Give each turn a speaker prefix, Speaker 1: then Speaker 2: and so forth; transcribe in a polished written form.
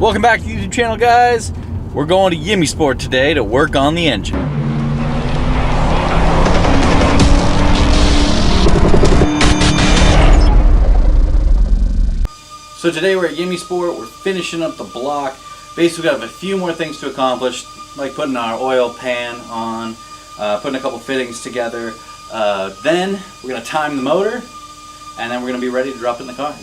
Speaker 1: Welcome back to the YouTube channel, guys. We're going to Yimi Sport today to work on the engine. So today we're at Yimi Sport. We're finishing up the block. Basically, we have a few more things to accomplish, like putting our oil pan on, putting a couple fittings together. Then we're going to time the motor, and then we're going to be ready to drop it in the car.